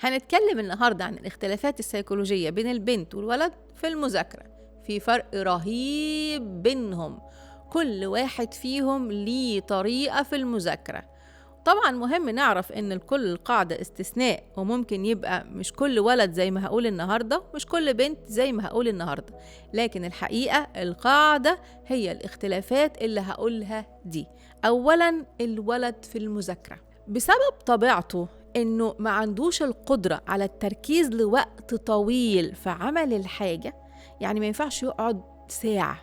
هنتكلم النهاردة عن الاختلافات السيكولوجية بين البنت والولد في المذاكرة. في فرق رهيب بينهم، كل واحد فيهم ليه طريقة في المذاكرة. طبعا مهم نعرف ان الكل قاعدة استثناء، وممكن يبقى مش كل ولد زي ما هقول النهاردة، مش كل بنت زي ما هقول النهاردة، لكن الحقيقة القاعدة هي الاختلافات اللي هقولها دي. اولا، الولد في المذاكرة بسبب طبيعته انه ما عندوش القدرة على التركيز لوقت طويل في عمل الحاجة، يعني ما ينفعش يقعد ساعة.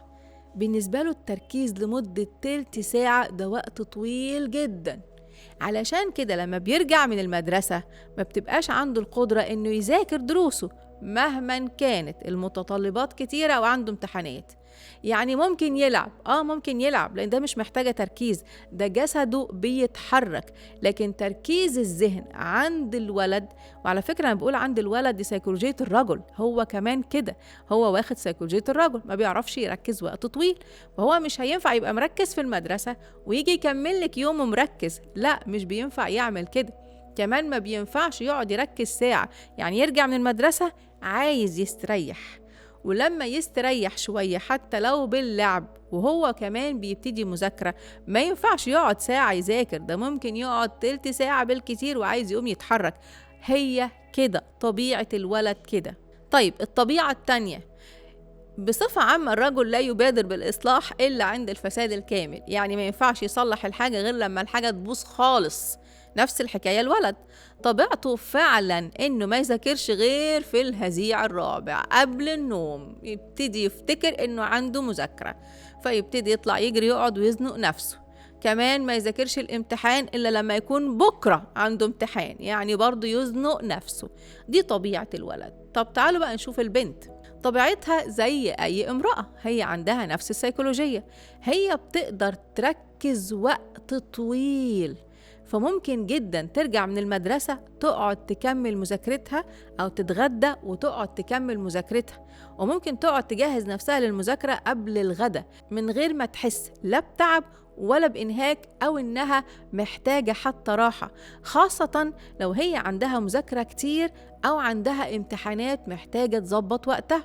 بالنسبة له التركيز لمدة تلت ساعة ده وقت طويل جدا. علشان كده لما بيرجع من المدرسة ما بتبقاش عنده القدرة انه يذاكر دروسه مهما كانت المتطلبات كتيرة وعنده امتحانات. يعني ممكن يلعب، ممكن يلعب لان ده مش محتاجة تركيز، ده جسده بيتحرك، لكن تركيز الذهن عند الولد. وعلى فكرة انا بقول عند الولد دي سيكولوجية الرجل، هو كمان كده، هو واخد سيكولوجية الرجل، ما بيعرفش يركز وقت طويل، وهو مش هينفع يبقى مركز في المدرسة ويجي يكمل لك يومه مركز، لا مش بينفع يعمل كده. كمان ما بينفعش يقعد يركز ساعة، يعني يرجع من المدرسة عايز يستريح، ولما يستريح شوية حتى لو باللعب وهو كمان بيبتدي مذاكرة ما ينفعش يقعد ساعة يذاكر، ده ممكن يقعد تلت ساعة بالكتير وعايز يقوم يتحرك. هي كده طبيعة الولد كده. طيب الطبيعة التانية، بصفة عامة الرجل لا يبادر بالإصلاح إلا عند الفساد الكامل، يعني ما ينفعش يصلح الحاجة غير لما الحاجة تبوظ خالص. نفس الحكاية الولد، طبيعته فعلا إنه ما يذاكرش غير في الهزيع الرابع قبل النوم، يبتدي يفتكر إنه عنده مذاكرة فيبتدي يطلع يجري يقعد ويزنق نفسه. كمان ما يذاكرش الامتحان إلا لما يكون بكرة عنده امتحان، يعني برضه يزنق نفسه. دي طبيعة الولد. طب تعالوا بقى نشوف البنت. طبيعتها زي أي امرأة، هي عندها نفس السيكولوجية، هي بتقدر تركز وقت طويل، فممكن جدا ترجع من المدرسة تقعد تكمل مذاكرتها، أو تتغدى وتقعد تكمل مذاكرتها، وممكن تقعد تجهز نفسها للمذاكرة قبل الغدا من غير ما تحس لا بتعب ولا بإنهاك أو إنها محتاجة حتى راحة، خاصة لو هي عندها مذاكرة كتير أو عندها امتحانات محتاجة تظبط وقتها.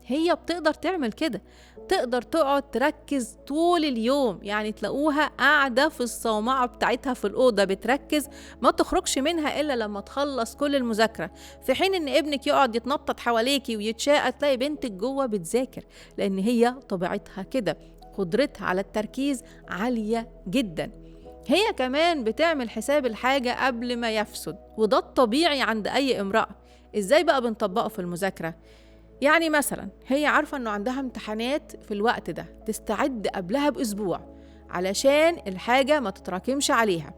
هي بتقدر تعمل كده، تقدر تقعد تركز طول اليوم، يعني تلاقوها قاعدة في الصومعة بتاعتها في الأوضة بتركز، ما تخرجش منها إلا لما تخلص كل المذاكرة، في حين إن ابنك يقعد يتنطط حواليكي ويتشاقى تلاقي بنتك جوه بتذاكر، لأن هي طبيعتها كده، قدرتها على التركيز عالية جدا. هي كمان بتعمل حساب الحاجة قبل ما يفسد، وده الطبيعي عند أي امرأة. إزاي بقى بنطبقه في المذاكرة؟ يعني مثلا هي عارفة أنه عندها امتحانات في الوقت ده، تستعد قبلها بأسبوع علشان الحاجة ما تتراكمش عليها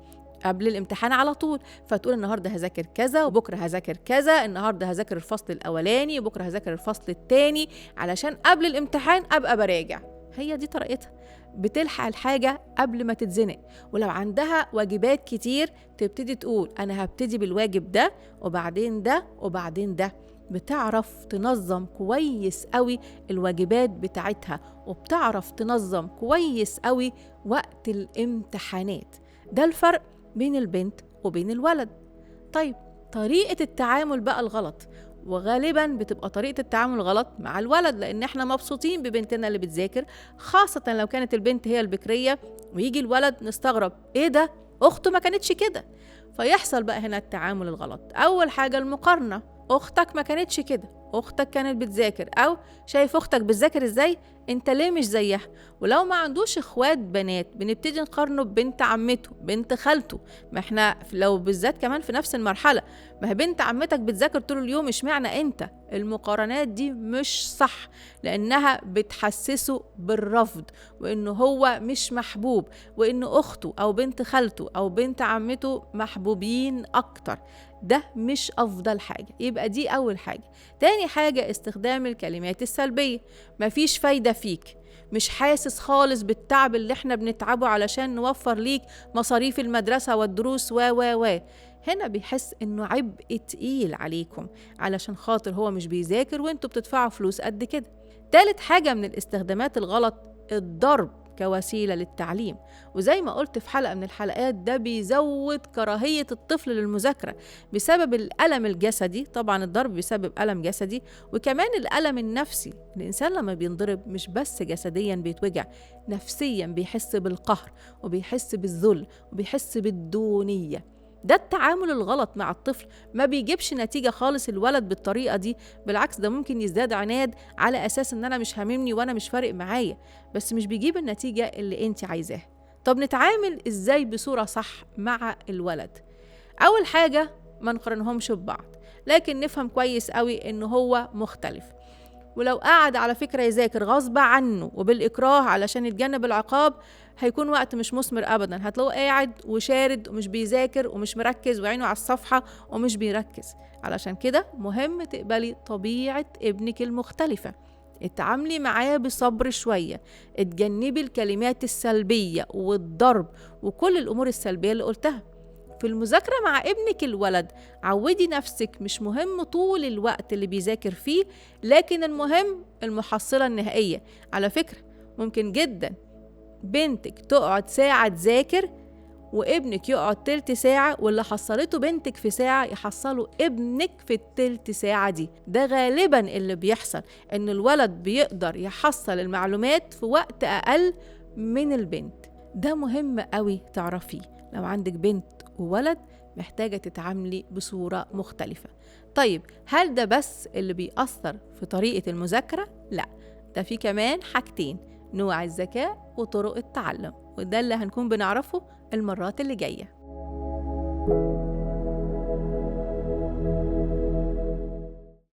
قبل الامتحان على طول، فتقول النهاردة هذاكر كذا وبكرة هذاكر كذا، النهاردة هذاكر الفصل الأولاني وبكرة هذاكر الفصل التاني علشان قبل الامتحان أبقى براجع. هي دي طريقتها، بتلحق الحاجة قبل ما تتزنق. ولو عندها واجبات كتير تبتدي تقول أنا هبتدي بالواجب ده وبعدين ده وبعدين ده. بتعرف تنظم كويس قوي الواجبات بتاعتها، وبتعرف تنظم كويس قوي وقت الامتحانات. ده الفرق بين البنت وبين الولد. طيب طريقة التعامل بقى الغلط، وغالبا بتبقى طريقة التعامل غلط مع الولد، لأن احنا مبسوطين ببنتنا اللي بتذاكر، خاصة لو كانت البنت هي البكرية، ويجي الولد نستغرب ايه ده أخته ما كانتش كده. فيحصل بقى هنا التعامل الغلط. أول حاجة المقارنة، أختك ما كانتش كده، أختك كانت بتذاكر، أو شايف أختك بتذاكر إزاي، أنت ليه مش زيها؟ ولو ما عندوش إخوات بنات بنبتدي نقارنه ببنت عمته، بنت خالته، ما إحنا لو بالذات كمان في نفس المرحلة، ما هي بنت عمتك بتذاكر طول اليوم، اشمعنى أنت؟ المقارنات دي مش صح، لأنها بتحسسه بالرفض، وإنه هو مش محبوب، وإنه أخته أو بنت خالته أو بنت عمته محبوبين أكتر. ده مش أفضل حاجة. يبقى دي أول حاجة. تاني حاجة استخدام الكلمات السلبية، مفيش فايدة فيك، مش حاسس خالص بالتعب اللي احنا بنتعبه علشان نوفر ليك مصاريف المدرسة والدروس و هنا بيحس انه عبء تقيل عليكم علشان خاطر هو مش بيذاكر وانتوا بتدفعوا فلوس قد كده. تالت حاجة من الاستخدامات الغلط، الضرب، كوسيلة للتعليم. وزي ما قلت في حلقة من الحلقات، ده بيزود كراهية الطفل للمذاكرة بسبب الألم الجسدي. طبعا الضرب بيسبب ألم جسدي، وكمان الألم النفسي. الإنسان لما بينضرب مش بس جسديا بيتوجع، نفسيا بيحس بالقهر وبيحس بالذل وبيحس بالدونية. ده التعامل الغلط مع الطفل ما بيجيبش نتيجة خالص الولد بالطريقة دي. بالعكس، ده ممكن يزداد عناد على أساس إن أنا مش هاممني وأنا مش فارق معايا، بس مش بيجيب النتيجة اللي أنت عايزاها. طب نتعامل إزاي بصورة صح مع الولد؟ أول حاجة، ما نقارنهمش ببعض، لكن نفهم كويس قوي إن هو مختلف. ولو قعد على فكرة يذاكر غصب عنه وبالإكراه علشان يتجنب العقاب، هيكون وقت مش مثمر أبدا. هتلاقوه قاعد وشارد ومش بيذاكر ومش مركز وعينه على الصفحة ومش بيركز. علشان كده مهم تقبلي طبيعة ابنك المختلفة، اتعاملي معاه بصبر شوية، اتجنبي الكلمات السلبية والضرب وكل الأمور السلبية اللي قلتها. في المذاكرة مع ابنك الولد، عودي نفسك مش مهم طول الوقت اللي بيذاكر فيه، لكن المهم المحصلة النهائية. على فكرة ممكن جدا بنتك تقعد ساعة تذاكر وابنك يقعد تلت ساعة، واللي حصلته بنتك في ساعة يحصله ابنك في التلت ساعة دي. ده غالبا اللي بيحصل، ان الولد بيقدر يحصل المعلومات في وقت اقل من البنت. ده مهم قوي تعرفيه. لو عندك بنت وولد محتاجة تتعاملي بصورة مختلفة. طيب، هل ده بس اللي بيأثر في طريقة المذاكرة؟ لا، ده في كمان حاجتين: نوع الذكاء وطرق التعلم. وده اللي هنكون بنعرفه المرات اللي جاية.